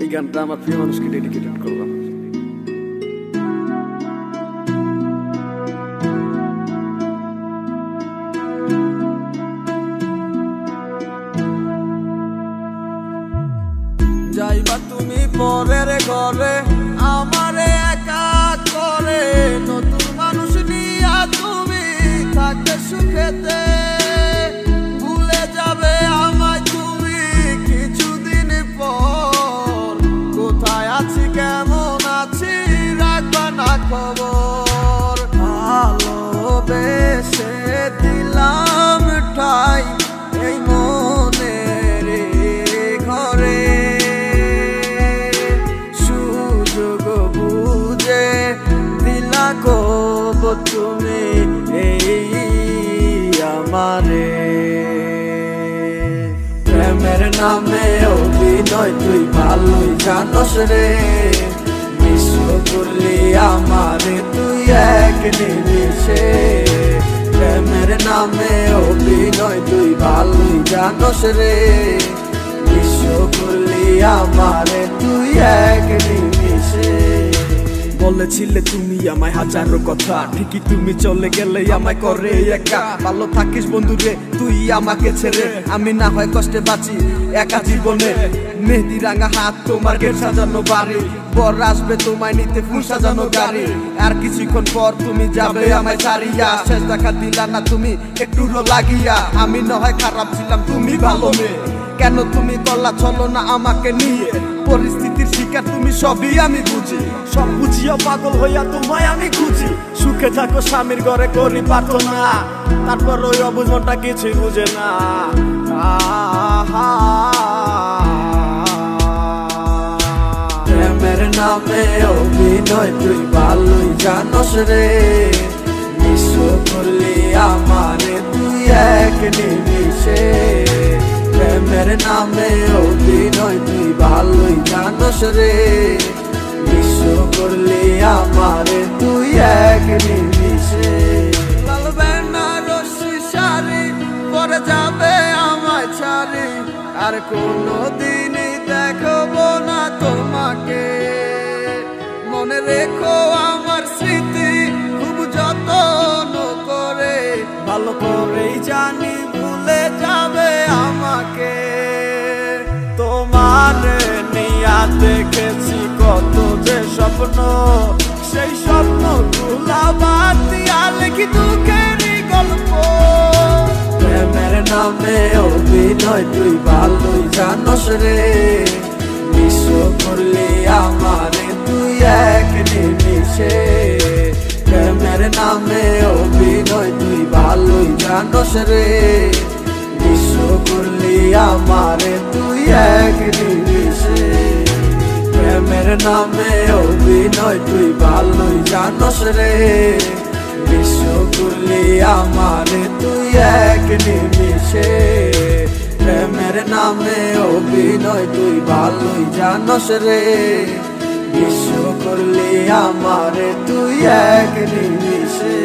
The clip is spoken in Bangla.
এই গানটা আমার প্রিয় মানুষকে ডেডিকেটেড করলাম। যাইবা তুমি পরের ঘরে আমারে একা করে, নতুন মানুষ নিয়া তুমি থাকতে সুখেতে, ভুলে যাবে আমায় তুমি কিছুদিন পর। কোথায় আছি কেমন আছি রাখবা না খবর, ভালোবেসে দিলাম ঠাই এই মনের ঘরে, সুযোগ বুঝে দিলা কব তুমি এই আমারে। প্রেমের নামে অভিনয় তুই ভালোই জানস রে, বিশ্ব করলি আমারে তুই এক নিমিষে। প্রেমের নামে অভিনয় তুই ভালোই জানস রে, বিশ্ব করলি আমারে তুই এক নিমিষে। বলেছিলে তুমি আমায় হাজারো কথা, ঠিকই তুমি চলে গেলে আমায় করে একা। ভালো থাকিস বন্ধুরে তুই আমাকে ছেড়ে, আমি না হয় কষ্টে বাঁচি একা জীবনে। মেহেদি রাঙা হাত তোমার গেট সাজানো বাড়ি, বর আসবে তোমায় নিতে ফুল সাজানো গাড়ি। আর কিছুক্ষণ পর তুমি যাবে আমায় ছাড়িয়া, শেষ দেখা দিলা না তুমি একটু লাগিয়া। আমি না হয় খারাপ ছিলাম তুমি ভালো মেয়ে, কেন তুমি করলা চলো না আমাকে নিয়ে। পরিস্থিতির শিকার তুমি সবই আমি বুঝি, সব বুঝিও পাগল হইয়া তোমায় আমি খুঁজি। সুখে থাকো স্বামীর ঘরে করি প্রার্থনা, তারপর ওই অবুঝ মনটা কিছুই বুঝে না। প্রেমের নামে অভিনয় তুই ভালোই জানস রে, বিশ্ব করলি আমারে তুই এক নিমিষে। প্রেমের নামে অভিনয় তুই ভালোই জানস রে, বিশ্ব করলি আমারে তুই এক নিমিষে। লাল বেনারসি শাড়ি পরে যাবে আমায় ছাড়ি, আর কোনোদিনই দেখবো না তোমাকে। মনে রেখো আমার স্মৃতি খুব যত্ন করে, ভালো করেই জানি ভুলে যাবে আমাকে। তোমার নিয়া দেখেছি কত যে স্বপ্ন, সেই স্বপ্ন গুলা বাদ দিয়া লিখি দুঃখেরই গল্প। প্রেমের নামে অভিনয় তুই ভালোই জানস রে, বিশ্ব করলি আমারে তুই এক নিমিষে। প্রেমের নামে অভিনয় তুই ভালোই জানস রে, বিশ্ব করলি আমারে তুই এক নিমিষে। প্রেমের নামে অভিনয় তুই ভালোই জানস রে, বিশ্ব করলি আমারে তুই এক নিমিষে। প্রেমের নামে অভিনয় তুই ভালোই জানস রে, বিশ্ব করলি আমারে তুই এক নিমিষে।